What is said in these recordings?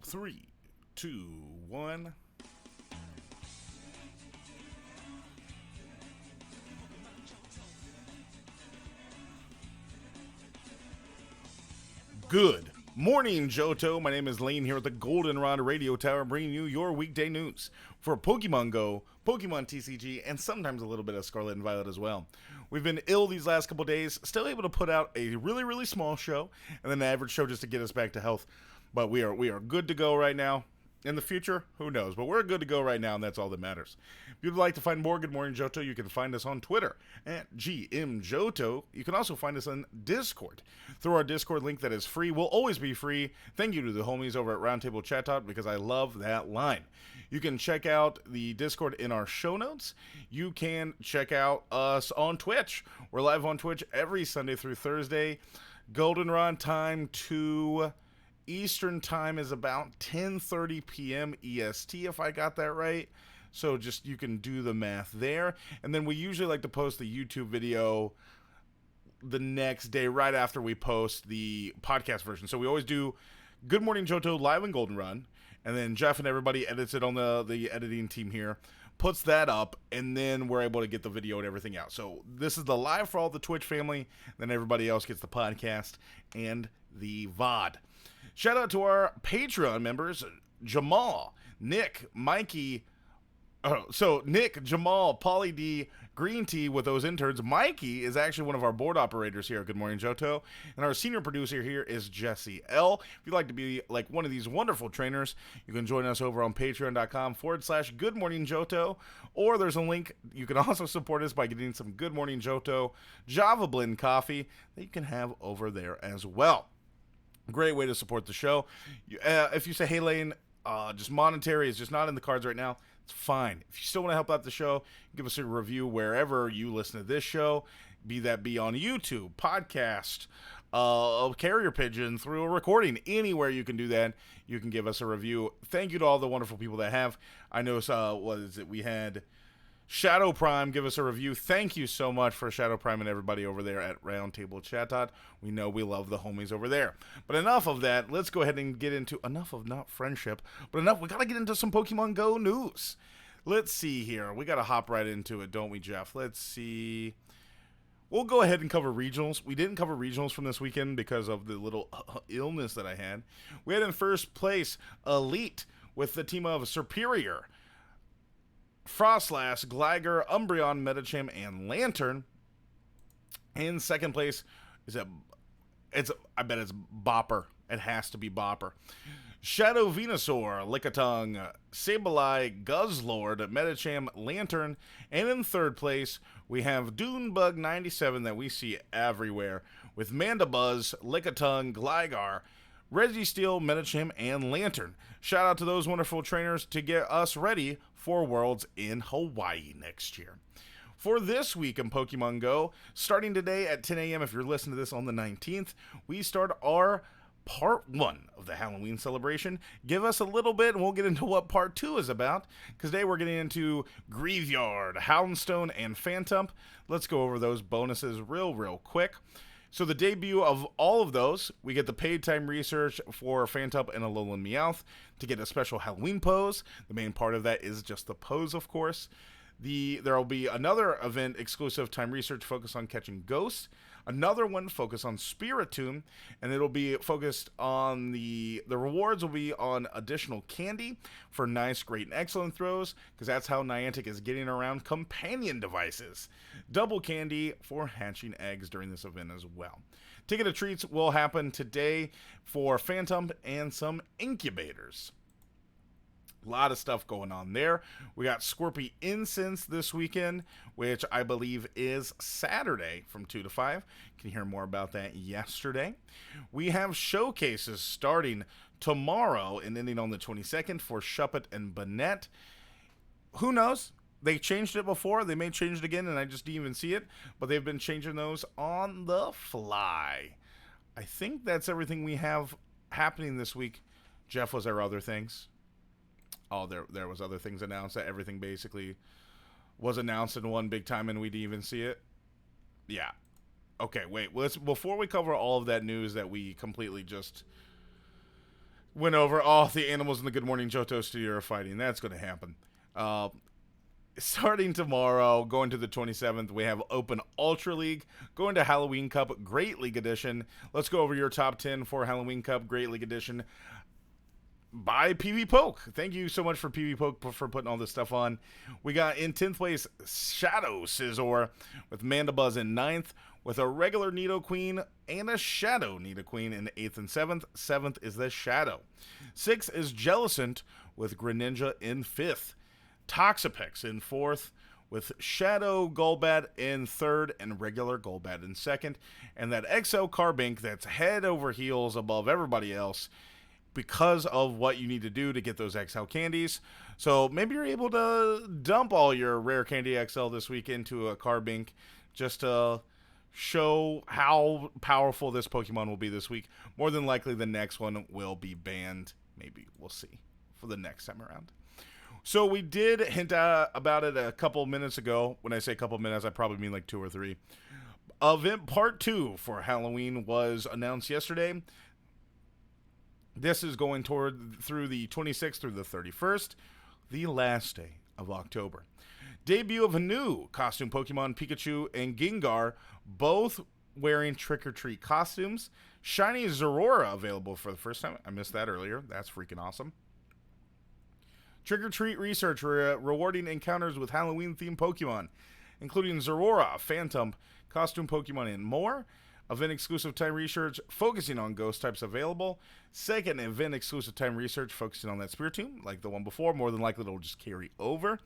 Three, two, one. Good morning, Johto. My name is Lane here at the Goldenrod Radio Tower, bringing you your weekday news for Pokemon Go, Pokemon TCG, and sometimes a little bit of Scarlet and Violet as well. We've been ill these last couple days, still able to put out a really small show, and then an average show just to get us back to health. But we are good to go right now. In the future, who knows? But we're good to go right now, and that's all that matters. If you'd like to find more Good Morning Johto, you can find us on Twitter at GMJoto. You can also find us on Discord through our Discord link that is free. Will always be free. Thank you to the homies over at Roundtable Chat Talk because I love that line. You can check out the Discord in our show notes. You can check out us on Twitch. We're live on Twitch every Sunday through Thursday. Goldenrod time to Eastern time is about 10:30 p.m. EST, if I got that right. So just you can do the math there. And then we usually like to post the YouTube video the next day right after we post the podcast version. So we always do Good Morning Johto live in Goldenrod, and then Jeff and everybody edits it on the editing team here, puts that up, and then we're able to get the video and everything out. So this is the live for all the Twitch family, then everybody else gets the podcast and the VOD. Shout out to our Patreon members, Jamal, Nick, Mikey. Nick, Jamal, Pauly D, Green Tea with those interns. Mikey is actually one of our board operators here at Good Morning Johto. And our senior producer here is Jesse L. If you'd like to be like one of these wonderful trainers, you can join us over on patreon.com/Good Morning Johto. Or there's a link. You can also support us by getting some Good Morning Johto Java Blend coffee that you can have over there as well. Great way to support the show. If you say, hey, Lane, just monetary is just not in the cards right now, it's fine. If you still want to help out the show, give us a review wherever you listen to this show, be on YouTube, podcast, carrier pigeon, through a recording, anywhere you can do that, you can give us a review. Thank you to all the wonderful people that have. I know, we had Shadow Prime give us a review. Thank you so much for Shadow Prime and everybody over there at Roundtable Chatot. We know we love the homies over there. But enough of that. Let's go ahead and get into enough of not friendship, but enough. We got to get into some Pokemon Go news. Let's see here. We got to hop right into it, don't we, Jeff? Let's see. We'll go ahead and cover regionals. We didn't cover regionals from this weekend because of the little illness that I had. We had in first place Elite with the team of Superior, Frostlass, Gligar, Umbreon, Medicham, and Lantern. In second place I bet it's Bopper. It has to be Bopper. Shadow Venusaur, Lickitung, Sableye, Guzzlord, Medicham, Lantern, and in third place we have Dunebug 97 that we see everywhere with Mandibuzz, Lickitung, Gligar, Registeel, Medicham, and Lantern. Shout out to those wonderful trainers to get us ready for Worlds in Hawaii next year. For this week in Pokemon Go, starting today at 10 a.m., if you're listening to this on the 19th, we start our part 1 of the Halloween celebration. Give us a little bit, and we'll get into what part 2 is about, because today we're getting into Graveyard, Houndstone, and Phantump. Let's go over those bonuses real quick. So the debut of all of those, we get the paid time research for Phantump and Alolan Meowth to get a special Halloween pose. The main part of that is just the pose, of course. There will be another event exclusive time research focused on catching ghosts. Another one focused on Spiritomb, and it'll be focused on the rewards will be on additional candy for nice, great, and excellent throws, because that's how Niantic is getting around companion devices. Double candy for hatching eggs during this event as well. Ticket of treats will happen today for Phantump and some incubators. A lot of stuff going on there. We got Scorpy Incense this weekend, which I believe is Saturday from 2 to 5. You can hear more about that yesterday. We have showcases starting tomorrow and ending on the 22nd for Shuppet and Banette. Who knows? They changed it before. They may change it again, and I just didn't even see it. But they've been changing those on the fly. I think that's everything we have happening this week. Jeff, was there other things? Oh, there was other things announced. That everything basically was announced in one big time and we didn't even see it. Yeah. Okay, wait. Before we cover all of that news that we completely just Went over. Oh, the animals in the Good Morning Johto studio are fighting. That's going to happen. Starting tomorrow, going to the 27th, we have Open Ultra League, going to Halloween Cup Great League Edition. Let's go over your top 10 for Halloween Cup Great League Edition by PV Poke. Thank you so much for PV Poke for putting all this stuff on. We got in 10th place Shadow Scizor with Mandibuzz in 9th, with a regular Nidoqueen and a Shadow Nidoqueen in 8th and 7th. 7th is the Shadow. 6th is Jellicent with Greninja in 5th. Toxapex in 4th, with Shadow Golbat in 3rd and regular Golbat in 2nd. And that XL Carbink that's head over heels above everybody else because of what you need to do to get those XL candies. So maybe you're able to dump all your Rare Candy XL this week into a Carbink just to show how powerful this Pokemon will be this week. More than likely the next one will be banned. Maybe. We'll see for the next time around. So we did hint about it a couple minutes ago. When I say a couple minutes, I probably mean like 2 or 3. Event Part 2 for Halloween was announced yesterday. This is going through the 26th through the 31st, the last day of October. Debut of a new costume Pokemon, Pikachu and Gengar, both wearing trick-or-treat costumes. Shiny Zorora available for the first time. I missed that earlier. That's freaking awesome. Trick-or-treat research rewarding encounters with Halloween-themed Pokemon, including Zorora, Phantom, costume Pokemon, and more. Event-exclusive time research focusing on ghost types available. Second, event-exclusive time research focusing on that Spiritomb, like the one before. More than likely, it'll just carry over.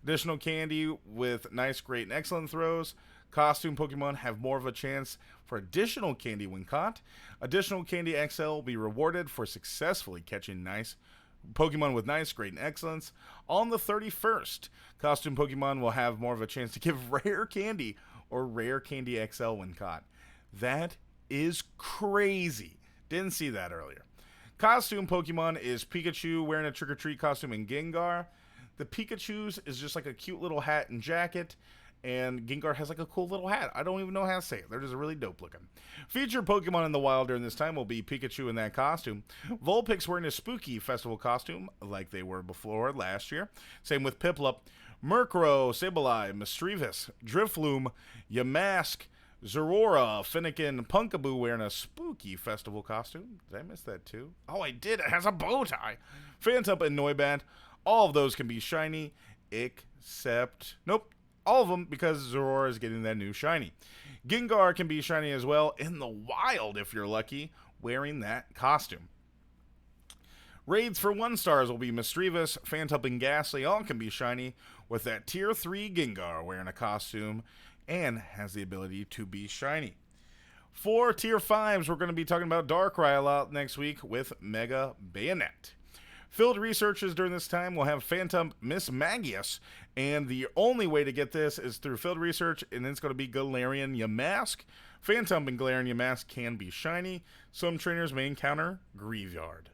Additional candy with nice, great, and excellent throws. Costume Pokemon have more of a chance for additional candy when caught. Additional candy XL will be rewarded for successfully catching nice Pokemon with nice, great, and excellence. On the 31st, costume Pokemon will have more of a chance to give rare candy or rare candy XL when caught. That is crazy. Didn't see that earlier. Costume Pokemon is Pikachu wearing a trick-or-treat costume and Gengar. The Pikachu's is just like a cute little hat and jacket, and Gengar has like a cool little hat. I don't even know how to say it. They're just really dope looking. Featured Pokemon in the wild during this time will be Pikachu in that costume. Vulpix wearing a spooky festival costume like they were before last year. Same with Piplup. Murkrow, Sableye, Misdreavus, Drifloon, Yamask, Zorora, Finnegan, Punkaboo wearing a spooky festival costume. Did I miss that too? Oh, I did. It has a bow tie. Phantom and Noibat. All of those can be shiny, except... Nope. All of them, because Zorora is getting that new shiny. Gengar can be shiny as well in the wild, if you're lucky, wearing that costume. Raids for 1-stars will be Misdreavus, Phantom, and Ghastly. All can be shiny with that Tier 3 Gengar wearing a costume and has the ability to be shiny. For Tier 5s, we're going to be talking about Darkrai a lot next week with Mega Bayonet. Field researchers during this time will have Phantom, Miss Magius, and the only way to get this is through field research, and then it's going to be Galarian Yamask. Phantom and Galarian Yamask can be shiny. Some trainers may encounter Graveyard.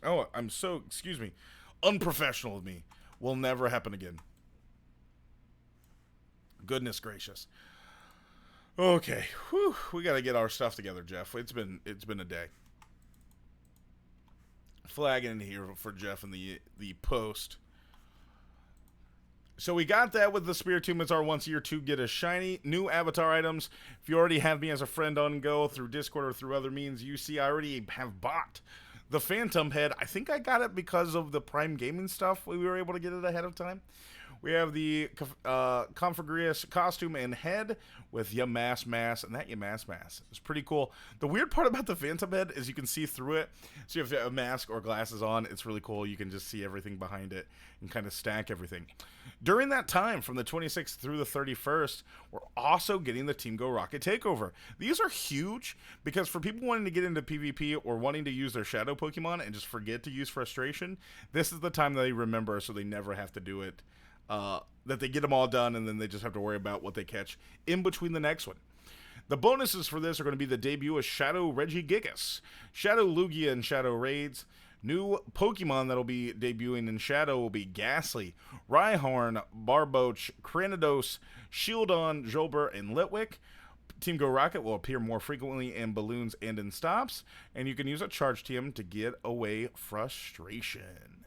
Oh, excuse me, unprofessional of me. Will never happen again. Goodness gracious. Okay, whew, we got to get our stuff together, Jeff. It's been a day. Flagging in here for Jeff in the post. So we got that with the Spiritomb. It's our once a year to get a shiny. New avatar items. If you already have me as a friend on Go through Discord or through other means, you see I already have bought the Phantom head. I think I got it because of the Prime Gaming stuff. We were able to get it ahead of time. We have the Configurious costume and head with Yamask Mask, and that Yamask Mask is pretty cool. The weird part about the Phantom head is you can see through it. So if you have a mask or glasses on, it's really cool. You can just see everything behind it and kind of stack everything. During that time, from the 26th through the 31st, we're also getting the Team Go Rocket Takeover. These are huge because for people wanting to get into PvP or wanting to use their Shadow Pokemon and just forget to use Frustration, this is the time they remember so they never have to do it. That they get them all done, and then they just have to worry about what they catch in between the next one. The bonuses for this are going to be the debut of Shadow Regigigas, Shadow Lugia and Shadow Raids. New Pokemon that'll be debuting in Shadow will be Ghastly, Rhyhorn, Barboach, Cranidos, Shieldon, Jolbur, and Litwick. Team Go Rocket will appear more frequently in balloons and in stops, and you can use a charge TM to get away frustration.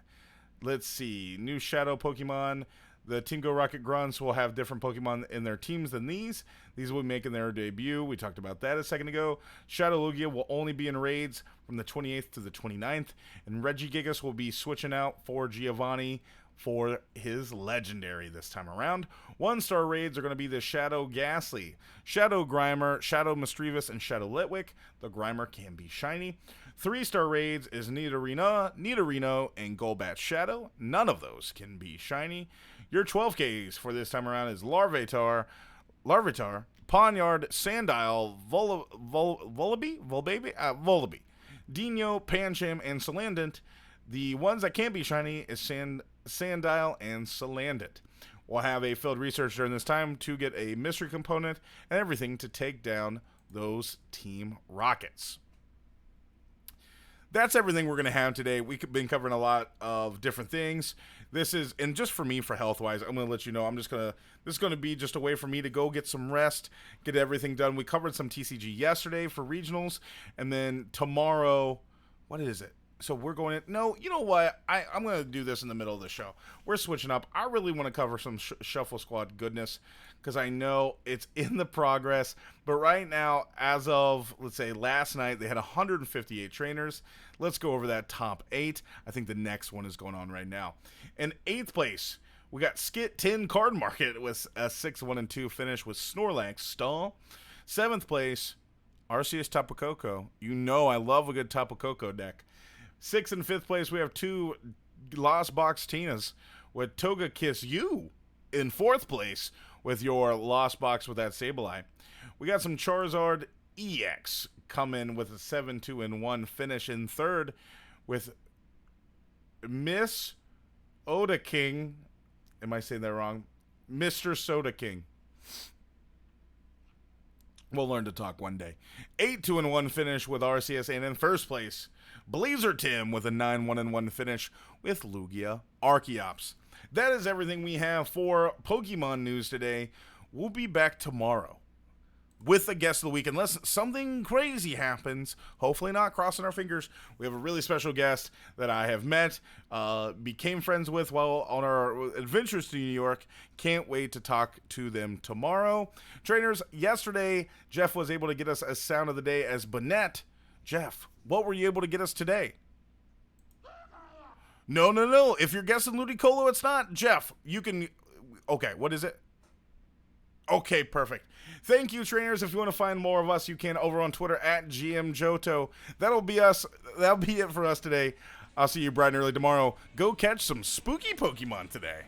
Let's see. New Shadow Pokemon. The Team Go Rocket Grunts will have different Pokemon in their teams than these. These will be making their debut. We talked about that a second ago. Shadow Lugia will only be in raids from the 28th to the 29th. And Regigigas will be switching out for Giovanni for his legendary this time around. 1-star raids are going to be the Shadow Ghastly, Shadow Grimer, Shadow Mischievous, and Shadow Litwick. The Grimer can be shiny. 3-star raids is Nidorino, and Golbat Shadow. None of those can be shiny. Your 12Ks for this time around is Larvitar, Ponyard, Sandile, Volibee, Dino, Pancham, and Salandit. The ones that can't be shiny is Sandile and Salandit. We'll have a field research during this time to get a mystery component and everything to take down those Team Rockets. That's everything we're going to have today. We've been covering a lot of different things. This is, and just for me, for health-wise, I'm going to let you know, this is going to be just a way for me to go get some rest, get everything done. We covered some TCG yesterday for regionals, and then tomorrow, what is it? So we're going to, no, you know what? I'm going to do this in the middle of the show. We're switching up. I really want to cover some Shuffle Squad goodness because I know it's in the progress. But right now, as of, let's say, last night, they had 158 trainers. Let's go over that top 8. I think the next one is going on right now. In 8th place, we got Skit 10 Card Market with a 6-1-2 finish with Snorlax Stall. 7th place, Arceus Tapu Koko. You know I love a good Tapu Koko deck. 6th and 5th place, we have 2 Lost Box Tinas with Toga Kiss You in 4th place with your Lost Box with that Sableye. We got some Charizard EX come in with a 7-2-1 finish in 3rd with Miss Oda King. Am I saying that wrong? Mr. Soda King. We'll learn to talk one day. 8-2-1 finish with RCS, and in 1st place, Blazer Tim with a 9-1-1 finish with Lugia Archeops. That is everything we have for Pokemon news today. We'll be back tomorrow with a guest of the week, unless something crazy happens. Hopefully not, crossing our fingers. We have a really special guest that I have met, became friends with while on our adventures to New York. Can't wait to talk to them tomorrow. Trainers, yesterday, Jeff was able to get us a sound of the day as Bonnet. Jeff, what were you able to get us today? No. If you're guessing Ludicolo, it's not. Jeff, you can... Okay, what is it? Okay, perfect. Thank you, trainers. If you want to find more of us, you can over on Twitter at GMJoto. That'll be us. That'll be it for us today. I'll see you bright and early tomorrow. Go catch some spooky Pokemon today.